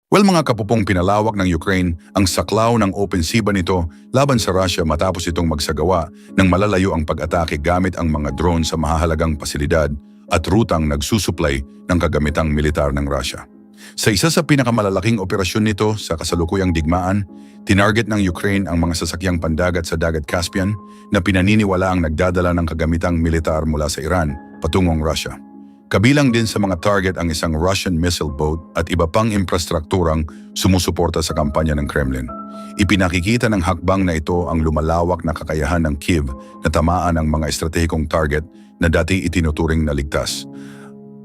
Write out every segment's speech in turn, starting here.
Well mga kapupong, pinalawak ng Ukraine ang saklaw ng opensiba nito laban sa Russia matapos itong magsagawa ng malalayo ang pag-atake gamit ang mga drone sa mahahalagang pasilidad at rutang nagsusuplay ng kagamitang militar ng Russia. Sa isa sa pinakamalalaking operasyon nito sa kasalukuyang digmaan, tinarget ng Ukraine ang mga sasakyang pandagat sa Dagat Caspian na pinaniniwala ang nagdadala ng kagamitang militar mula sa Iran patungong Russia. Kabilang din sa mga target ang isang Russian missile boat at iba pang infrastrukturang sumusuporta sa kampanya ng Kremlin. Ipinakikita ng hakbang na ito ang lumalawak na kakayahan ng Kyiv na tamaan ang mga estratehikong target na dati itinuturing na ligtas.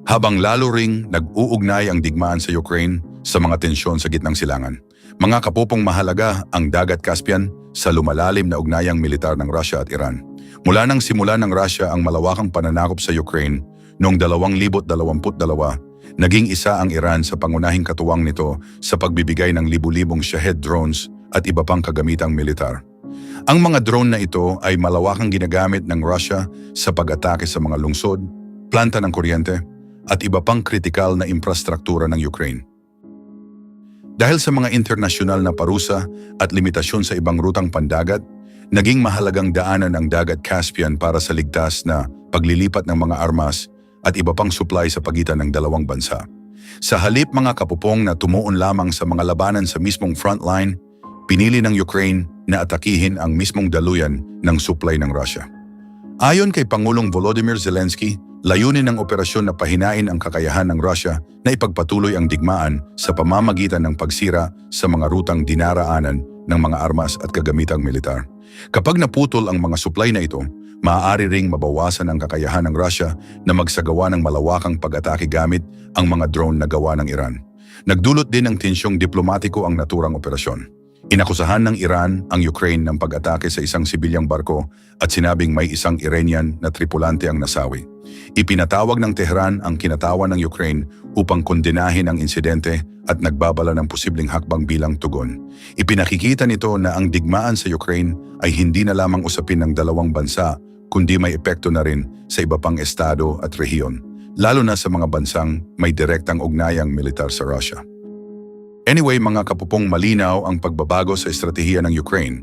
Habang lalo ring nag-uugnay ang digmaan sa Ukraine sa mga tensyon sa gitnang silangan. Mga kapupong, mahalaga ang Dagat Caspian sa lumalalim na ugnayang militar ng Russia at Iran. Mula nang simula ng Russia ang malawakang pananakop sa Ukraine, noong 2022, naging isa ang Iran sa pangunahing katuwang nito sa pagbibigay ng libu-libong Shahed drones at iba pang kagamitang militar. Ang mga drone na ito ay malawakang ginagamit ng Russia sa pag-atake sa mga lungsod, planta ng kuryente, at iba pang kritikal na infrastruktura ng Ukraine. Dahil sa mga internasyonal na parusa at limitasyon sa ibang rutang pandagat, naging mahalagang daanan ang Dagat Caspian para sa ligtas na paglilipat ng mga armas at iba pang supply sa pagitan ng dalawang bansa. Sa halip mga kapupong na tumuon lamang sa mga labanan sa mismong frontline, pinili ng Ukraine na atakihin ang mismong daluyan ng supply ng Russia. Ayon kay Pangulong Volodymyr Zelensky, layunin ng operasyon na pahinain ang kakayahan ng Russia na ipagpatuloy ang digmaan sa pamamagitan ng pagsira sa mga rutang dinaraanan ng mga armas at kagamitang militar. Kapag naputol ang mga supply na ito, maaari ring mabawasan ang kakayahan ng Russia na magsagawa ng malawakang pag-atake gamit ang mga drone na gawa ng Iran. Nagdulot din ng tensyong diplomatiko ang naturang operasyon. Inakusahan ng Iran ang Ukraine ng pag-atake sa isang sibilyang barko at sinabing may isang Iranian na tripulante ang nasawi. Ipinatawag ng Tehran ang kinatawan ng Ukraine upang kondenahin ang insidente at nagbabala ng posibleng hakbang bilang tugon. Ipinakikita nito na ang digmaan sa Ukraine ay hindi na lamang usapin ng dalawang bansa, kundi may epekto na rin sa iba pang estado at rehiyon, lalo na sa mga bansang may direktang ugnayang militar sa Russia. Anyway mga kapupong, malinaw ang pagbabago sa estratehiya ng Ukraine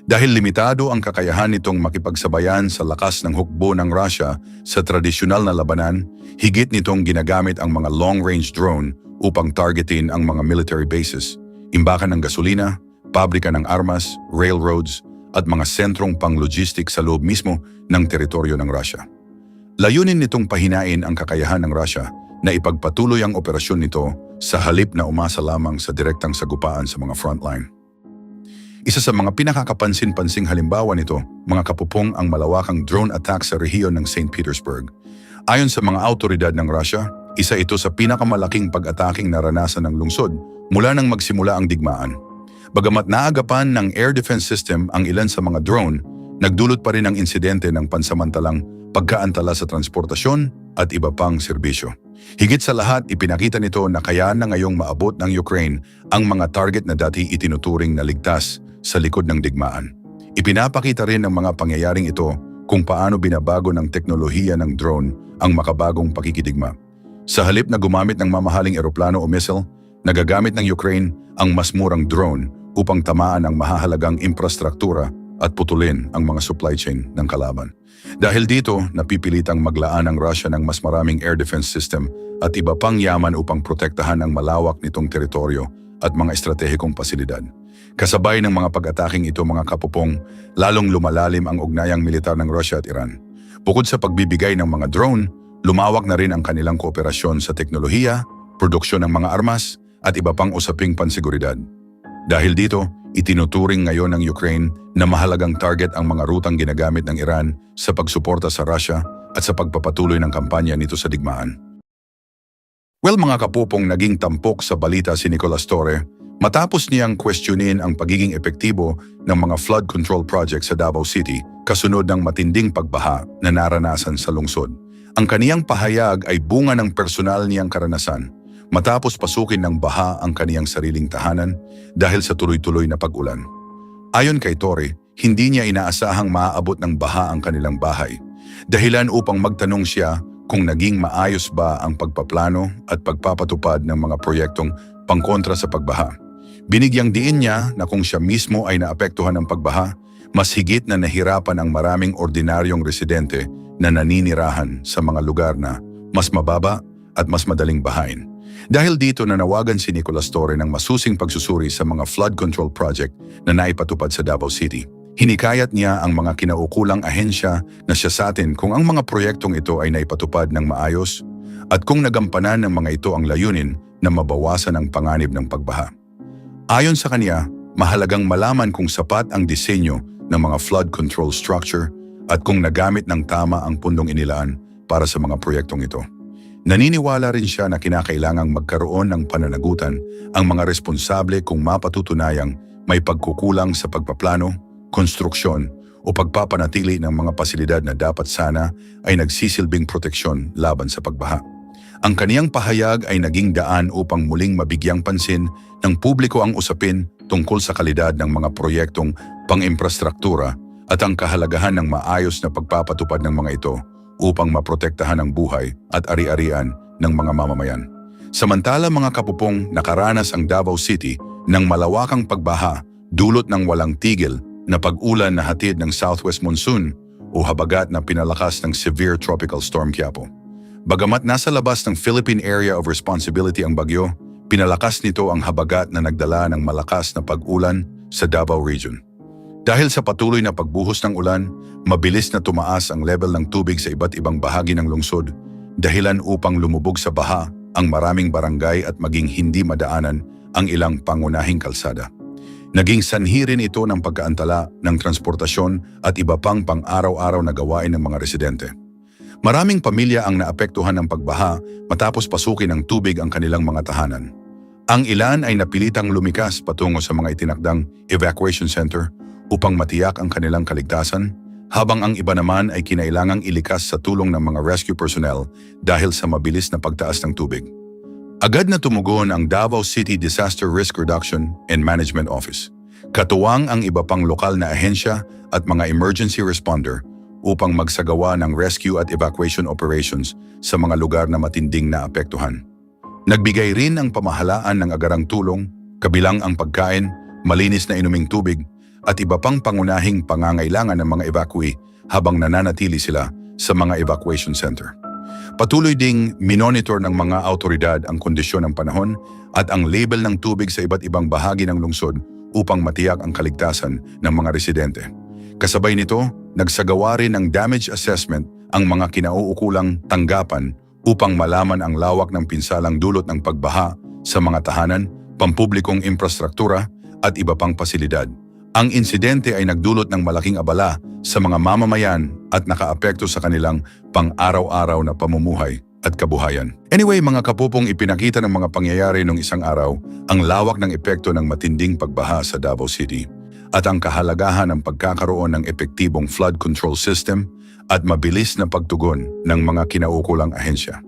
dahil limitado ang kakayahan nitong makipagsabayan sa lakas ng hukbo ng Russia sa tradisyonal na labanan, higit nitong ginagamit ang mga long-range drone upang targetin ang mga military bases, imbakan ng gasolina, pabrika ng armas, railroads, at mga sentrong pang-logistic sa loob mismo ng teritoryo ng Russia. Layunin nitong pahinain ang kakayahan ng Russia na ipagpatuloy ang operasyon nito sa halip na umasa lamang sa direktang sagupaan sa mga frontline. Isa sa mga pinakakapansin-pansing halimbawa nito, mga kapupong, ang malawakang drone attack sa rehiyon ng St. Petersburg. Ayon sa mga autoridad ng Russia, isa ito sa pinakamalaking pag-ataking naranasan ng lungsod mula nang magsimula ang digmaan. Bagamat naagapan ng air defense system ang ilan sa mga drone, nagdulot pa rin ang insidente ng pansamantalang pagkaantala sa transportasyon at iba pang serbisyo. Higit sa lahat, ipinakita nito na kaya na ngayong maabot ng Ukraine ang mga target na dati itinuturing na ligtas sa likod ng digmaan. Ipinapakita rin ng mga pangyayaring ito kung paano binabago ng teknolohiya ng drone ang makabagong pakikidigma. Sa halip na gumamit ng mamahaling eroplano o missile, nagagamit ng Ukraine ang mas murang drone upang tamaan ang mahahalagang infrastruktura at putulin ang mga supply chain ng kalaban. Dahil dito, napipilitang maglaan ang Russia ng mas maraming air defense system at iba pang yaman upang protektahan ang malawak nitong teritoryo at mga estratehikong pasilidad. Kasabay ng mga pag-ataking ito mga kapupong, lalong lumalalim ang ugnayang militar ng Russia at Iran. Bukod sa pagbibigay ng mga drone, lumawak na rin ang kanilang kooperasyon sa teknolohiya, produksyon ng mga armas at iba pang usaping pansiguridad. Dahil dito, itinuturing ngayon ng Ukraine na mahalagang target ang mga rutang ginagamit ng Iran sa pagsuporta sa Russia at sa pagpapatuloy ng kampanya nito sa digmaan. Well mga kapupong, naging tampok sa balita si Nicolas Torre matapos niyang questionin ang pagiging epektibo ng mga flood control project sa Davao City kasunod ng matinding pagbaha na naranasan sa lungsod. Ang kaniyang pahayag ay bunga ng personal niyang karanasan matapos pasukin ng baha ang kaniyang sariling tahanan dahil sa tuloy-tuloy na pag-ulan. Ayon kay Torre, hindi niya inaasahang maaabot ng baha ang kanilang bahay, dahilan upang magtanong siya kung naging maayos ba ang pagpaplano at pagpapatupad ng mga proyektong pangkontra sa pagbaha. Binigyang diin niya na kung siya mismo ay naapektuhan ng pagbaha, mas higit na nahirapan ang maraming ordinaryong residente na naninirahan sa mga lugar na mas mababa at mas madaling bahain. Dahil dito nanawagan si Nicolas Torre ng masusing pagsusuri sa mga flood control project na naipatupad sa Davao City. Hinikayat niya ang mga kinaukulang ahensya na siyasatin kung ang mga proyektong ito ay naipatupad ng maayos at kung nagampanan ng mga ito ang layunin na mabawasan ang panganib ng pagbaha. Ayon sa kanya, mahalagang malaman kung sapat ang disenyo ng mga flood control structure at kung nagamit ng tama ang pundong inilaan para sa mga proyektong ito. Naniniwala rin siya na kinakailangang magkaroon ng pananagutan ang mga responsable kung mapatutunayang may pagkukulang sa pagpaplano, konstruksyon o pagpapanatili ng mga pasilidad na dapat sana ay nagsisilbing proteksyon laban sa pagbaha. Ang kaniyang pahayag ay naging daan upang muling mabigyang pansin ng publiko ang usapin tungkol sa kalidad ng mga proyektong pang-imprastruktura at ang kahalagahan ng maayos na pagpapatupad ng mga ito upang maprotektahan ang buhay at ari-arian ng mga mamamayan. Samantala mga kapupong, nakaranas ang Davao City ng malawakang pagbaha dulot ng walang tigil na pag-ulan na hatid ng southwest monsoon o habagat na pinalakas ng severe tropical storm Quiapo. Bagamat nasa labas ng Philippine Area of Responsibility ang bagyo, pinalakas nito ang habagat na nagdala ng malakas na pag-ulan sa Davao Region. Dahil sa patuloy na pagbuhos ng ulan, mabilis na tumaas ang level ng tubig sa iba't ibang bahagi ng lungsod, dahilan upang lumubog sa baha ang maraming barangay at maging hindi madaanan ang ilang pangunahing kalsada. Naging sanhi rin ito ng pagkaantala ng transportasyon at iba pang pang-araw-araw na gawain ng mga residente. Maraming pamilya ang naapektuhan ng pagbaha matapos pasukin ng tubig ang kanilang mga tahanan. Ang ilan ay napilitang lumikas patungo sa mga itinakdang evacuation center upang matiyak ang kanilang kaligtasan, habang ang iba naman ay kinailangang ilikas sa tulong ng mga rescue personnel dahil sa mabilis na pagtaas ng tubig. Agad na tumugon ang Davao City Disaster Risk Reduction and Management Office, katuwang ang iba pang lokal na ahensya at mga emergency responder upang magsagawa ng rescue at evacuation operations sa mga lugar na matinding naapektuhan. Nagbigay rin ang pamahalaan ng agarang tulong, kabilang ang pagkain, malinis na inuming tubig, at iba pang pangunahing pangangailangan ng mga evacuee habang nananatili sila sa mga evacuation center. Patuloy ding minonitor ng mga autoridad ang kondisyon ng panahon at ang level ng tubig sa iba't ibang bahagi ng lungsod upang matiyak ang kaligtasan ng mga residente. Kasabay nito, nagsagawa rin ng damage assessment ang mga kinauukulang tanggapan upang malaman ang lawak ng pinsalang dulot ng pagbaha sa mga tahanan, pampublikong infrastruktura at iba pang pasilidad. Ang insidente ay nagdulot ng malaking abala sa mga mamamayan at nakaapekto sa kanilang pang-araw-araw na pamumuhay at kabuhayan. Anyway, mga kapupong, ipinakita ng mga pangyayari noong isang araw ang lawak ng epekto ng matinding pagbaha sa Davao City at ang kahalagahan ng pagkakaroon ng epektibong flood control system at mabilis na pagtugon ng mga kinaukulang ahensya.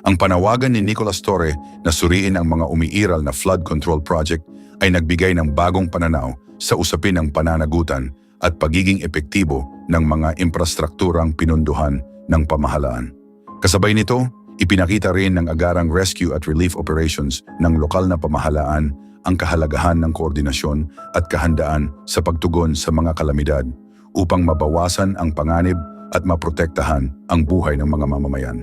Ang panawagan ni Nicolas Torre na suriin ang mga umiiral na flood control project ay nagbigay ng bagong pananaw sa usapin ng pananagutan at pagiging epektibo ng mga infrastrukturang pinunduhan ng pamahalaan. Kasabay nito, ipinakita rin ng agarang rescue at relief operations ng lokal na pamahalaan ang kahalagahan ng koordinasyon at kahandaan sa pagtugon sa mga kalamidad upang mabawasan ang panganib at maprotektahan ang buhay ng mga mamamayan.